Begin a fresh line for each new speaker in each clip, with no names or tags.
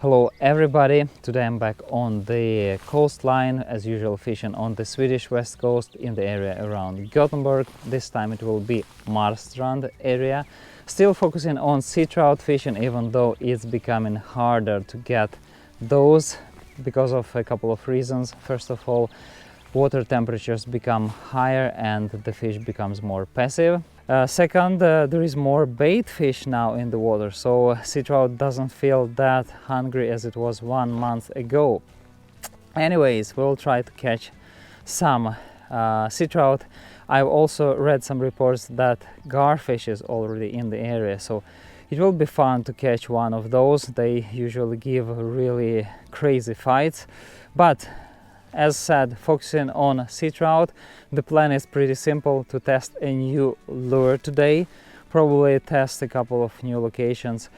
Hello everybody, today I'm back on the coastline, as usual fishing on the Swedish west coast in the area around Gothenburg. This time it will be Marstrand area. Still focusing on sea trout fishing, even though it's becoming harder to get those because of a couple of reasons. First of all, water temperatures become higher and the fish becomes more passive. Second, there is more bait fish now in the water, so sea trout doesn't feel that hungry as it was 1 month ago. Anyways, we'll try to catch some sea trout. I've also read some reports that garfish is already in the area, so it will be fun to catch one of those. They usually give really crazy fights, but as said, focusing on sea trout, the plan is pretty simple: to test a new lure today, probably test a couple of new locations.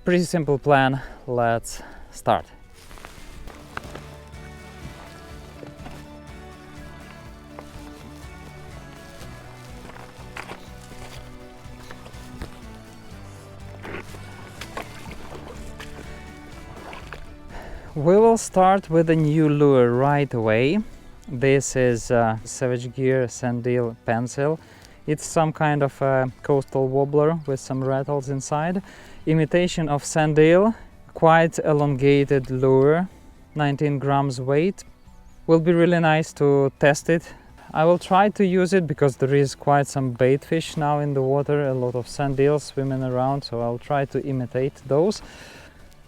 Pretty simple plan, let's start. We will start with a new lure right away. This is Savage Gear Sandeel pencil. It's some kind of a coastal wobbler with some rattles inside. Imitation of Sandeel, quite elongated lure, 19 grams weight. Will be really nice to test it. I will try to use it because there is quite some bait fish now in the water, a lot of Sandeels swimming around, so I'll try to imitate those.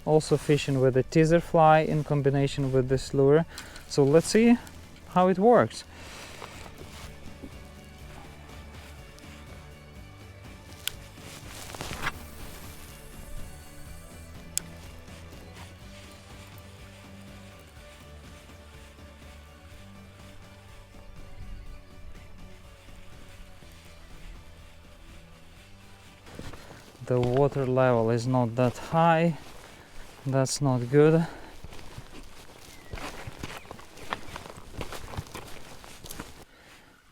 Also fishing with a teaser fly in combination with this lure, so let's see how it works. The water level is not that high. That's not good.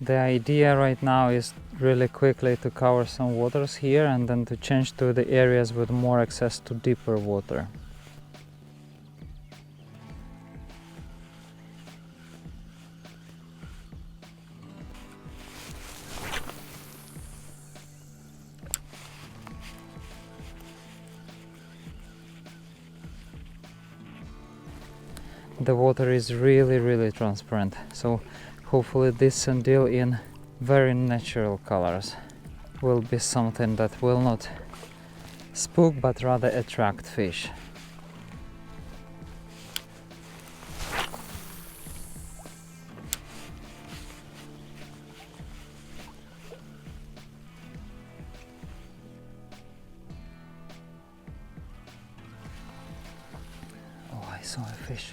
The idea right now is really quickly to cover some waters here and then to change to the areas with more access to deeper water. The water is really transparent, so hopefully this Sandeel in very natural colors will be something that will not spook but rather attract fish. Oh, I saw a fish.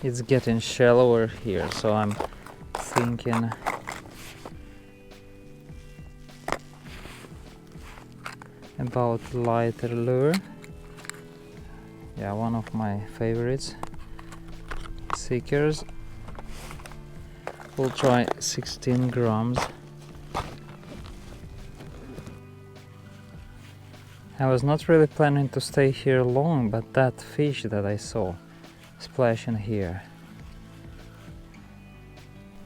It's getting shallower here, so I'm thinking about lighter lure. Yeah, one of my favorites, Seekers. We'll try 16 grams. I was not really planning to stay here long, but that fish that I saw splashing here,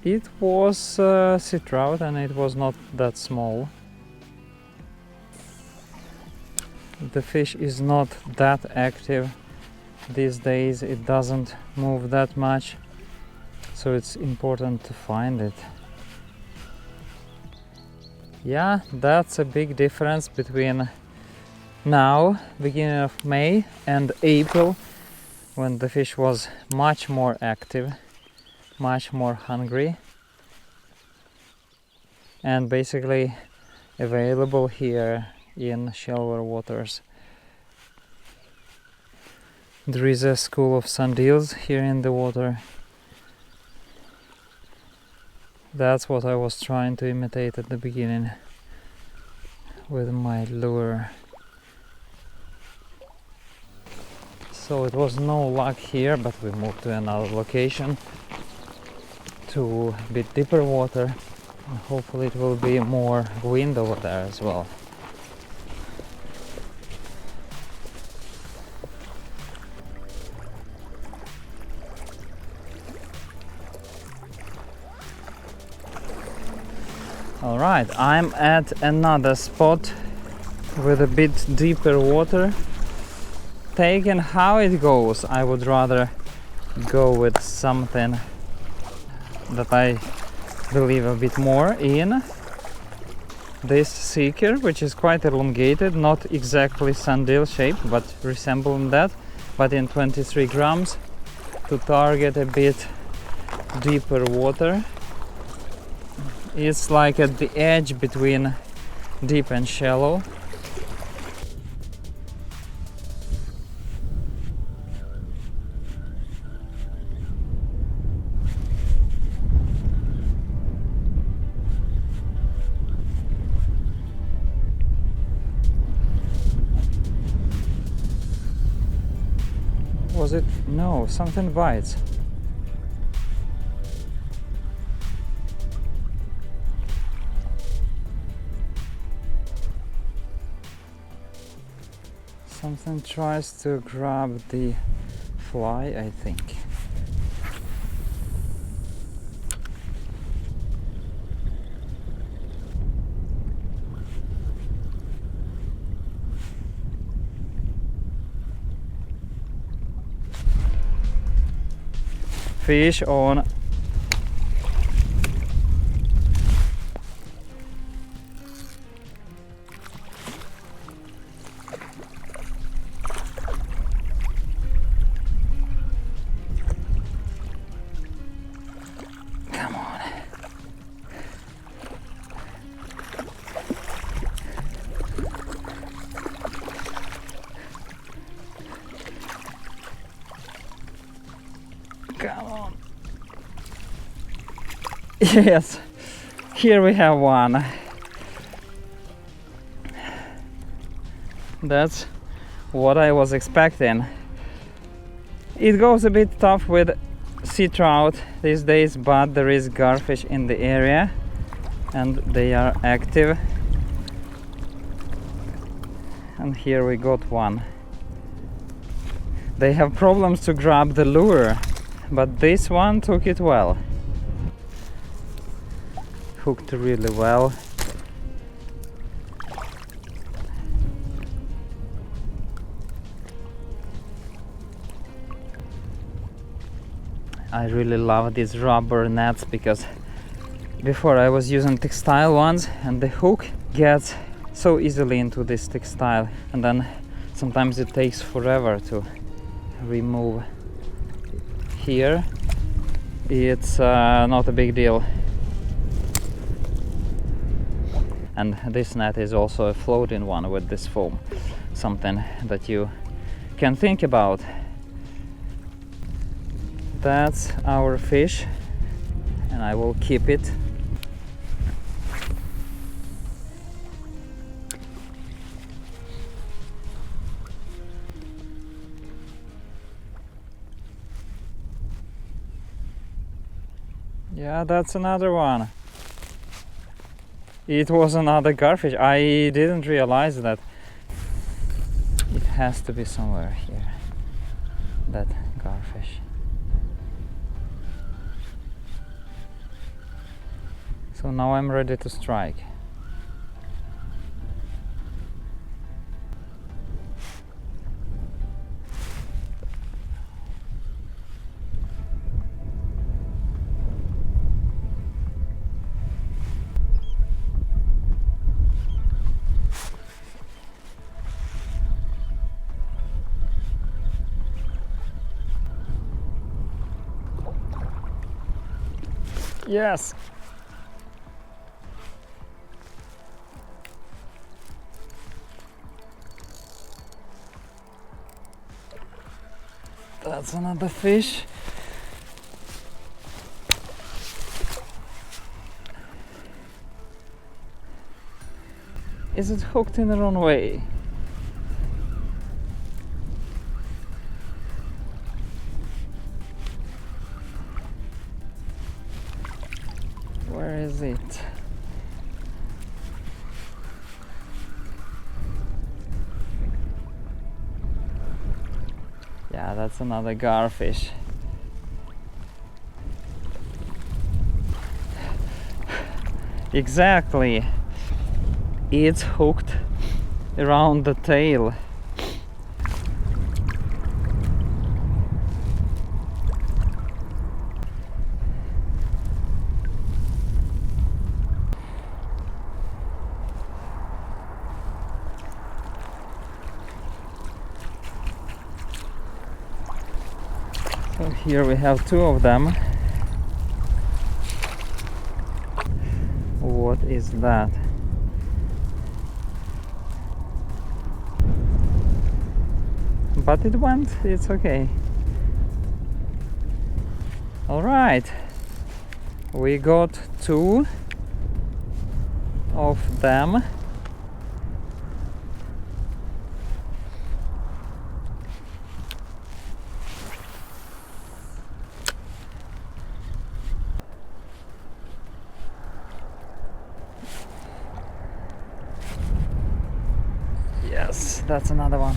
it was sea trout and it was not that small. The fish is not that active these days, it doesn't move that much, so it's important to find it. Yeah, that's a big difference between now, beginning of May, and April, when the fish was much more active, much more hungry, and basically available here in shallower waters. There is a school of Sandeels here in the water. That's what I was trying to imitate at the beginning with my lure. So it was no luck here, but we moved to another location to a bit deeper water, and hopefully it will be more wind over there as well. Alright, I'm at another spot with a bit deeper water. Taking how it goes, I would rather go with something that I believe a bit more in. This seeker, which is quite elongated, not exactly Sandeel shape, but resembling that, but in 23 grams, to target a bit deeper water. It's like at the edge between deep and shallow. Was it? No, something bites. Something tries to grab the fly, I think. Fish on. Come on. Come on. Yes, here we have one. That's what I was expecting. It goes a bit tough with sea trout these days, but there is garfish in the area and they are active. And here we got one. They have problems to grab the lure, but this one took it well. Hooked really well. I really love these rubber nets because before I was using textile ones and the hook gets so easily into this textile and then sometimes it takes forever to remove. Here it's not a big deal. And this net is also a floating one with this foam, something that you can think about. That's our fish and I will keep it. Yeah, that's another one. It was another garfish. I didn't realize that. It has to be somewhere here, that garfish. So now I'm ready to strike. Yes! That's another fish. Is it hooked in the wrong way? is it? Yeah, that's another garfish. Exactly. It's hooked around the tail. So here we have two of them. What is that? But it went, it's okay. All right, we got two of them. Yes, that's another one.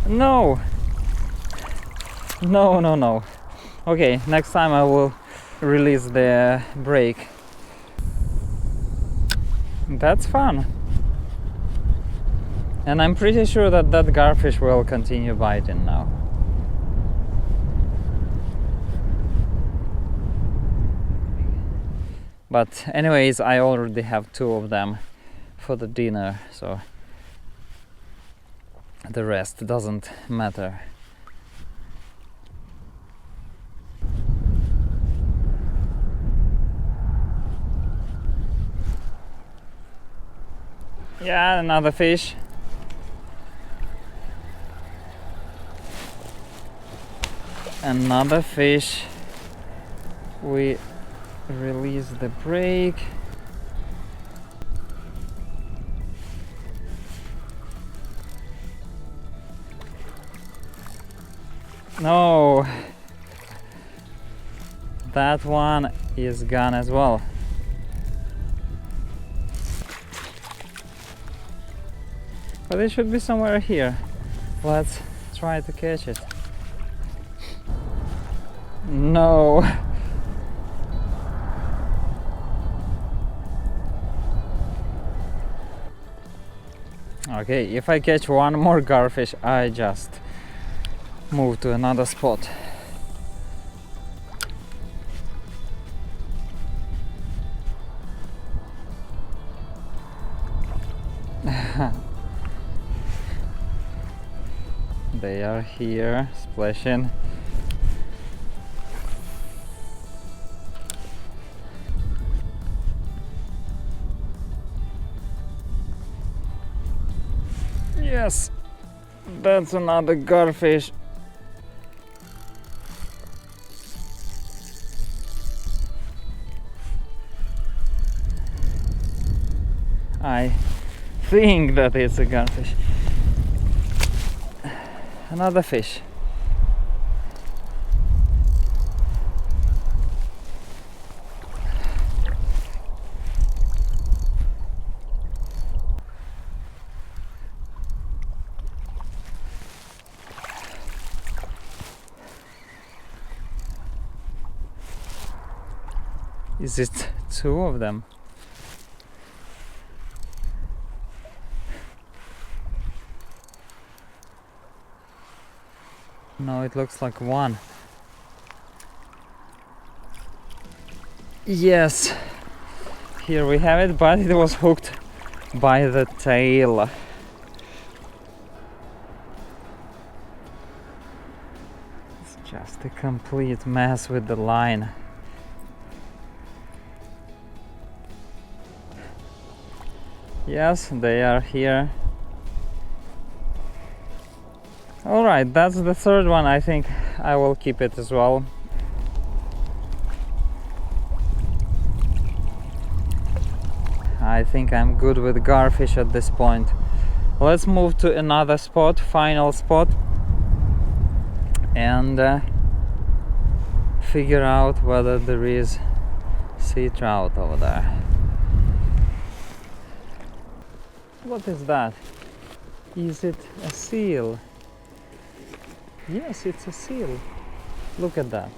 No! No, no, no. Okay, next time I will release the brake. That's fun. And I'm pretty sure that that garfish will continue biting now. But anyways, I already have two of them for the dinner, so the rest doesn't matter. Yeah, another fish. Another fish. We release the brake. No, that one is gone as well. But it should be somewhere here. Let's try to catch it. No. Okay, if I catch one more garfish, I just move to another spot. They are here, splashing. Yes, that's another garfish. I think that it's a garfish. Another fish. Is it two of them? No, it looks like one. Yes, here we have it, but it was hooked by the tail. It's just a complete mess with the line. Yes, they are here. Alright, that's the third one. I think I will keep it as well. I think I'm good with garfish at this point. Let's move to another spot, final spot, and figure out whether there is sea trout over there. What is that? Is it a seal? Yes, it's a seal. Look at that.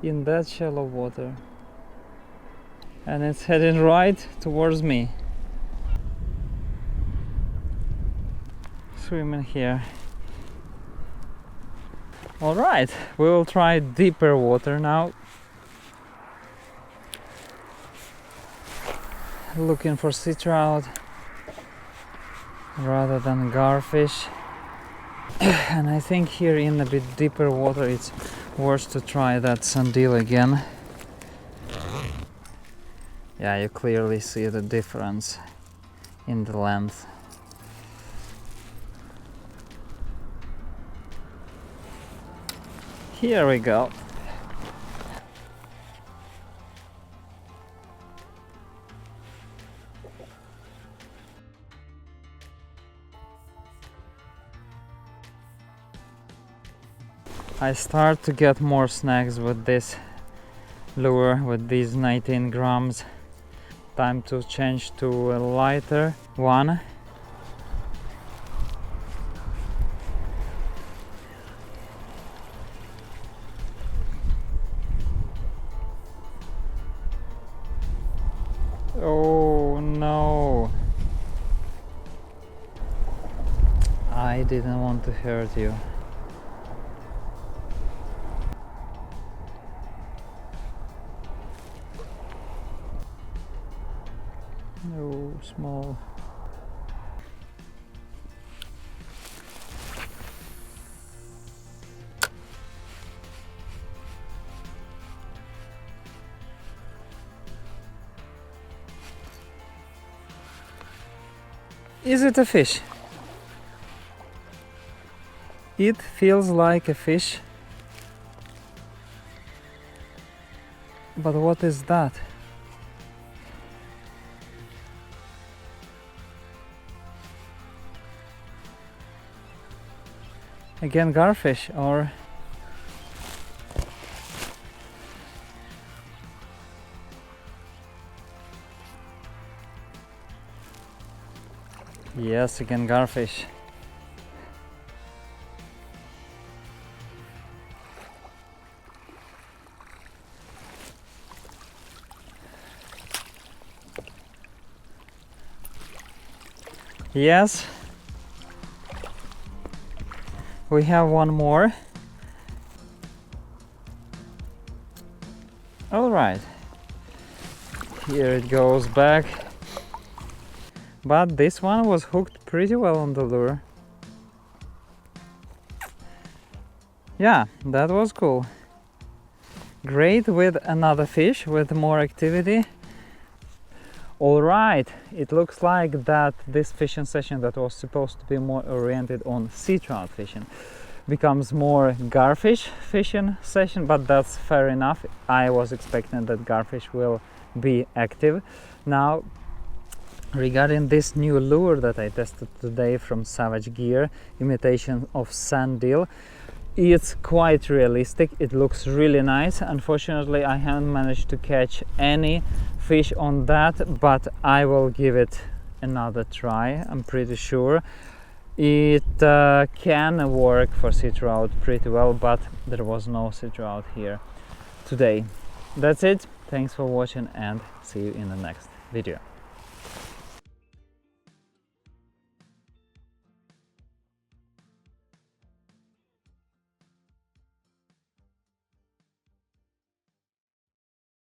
In that shallow water. And it's heading right towards me. Swimming here. Alright, we will try deeper water now. Looking for sea trout rather than garfish. And I think here in a bit deeper water it's worth to try that Sandeel again. Yeah, you clearly see the difference in the length. Here we go. I start to get more snags with this lure, with these 19 grams. Time to change to a lighter one. Oh no! I didn't want to hurt you. No, small. Is it a fish? It feels like a fish. But what is that? Again, garfish or yes, again garfish. Yes. We have one more. All right. Here it goes back. But this one was hooked pretty well on the lure. Yeah, that was cool. Great with another fish with more activity. All right, it looks like that this fishing session that was supposed to be more oriented on sea trout fishing becomes more garfish fishing session, but that's fair enough. I was expecting that garfish will be active. Now, regarding this new lure that I tested today from Savage Gear, imitation of Sandeel, it's quite realistic. It looks really nice. Unfortunately, I haven't managed to catch any fish on that, but I will give it another try. I'm pretty sure it can work for sea trout pretty well, but there was no sea trout here today. That's it. Thanks for watching and see you in the next video.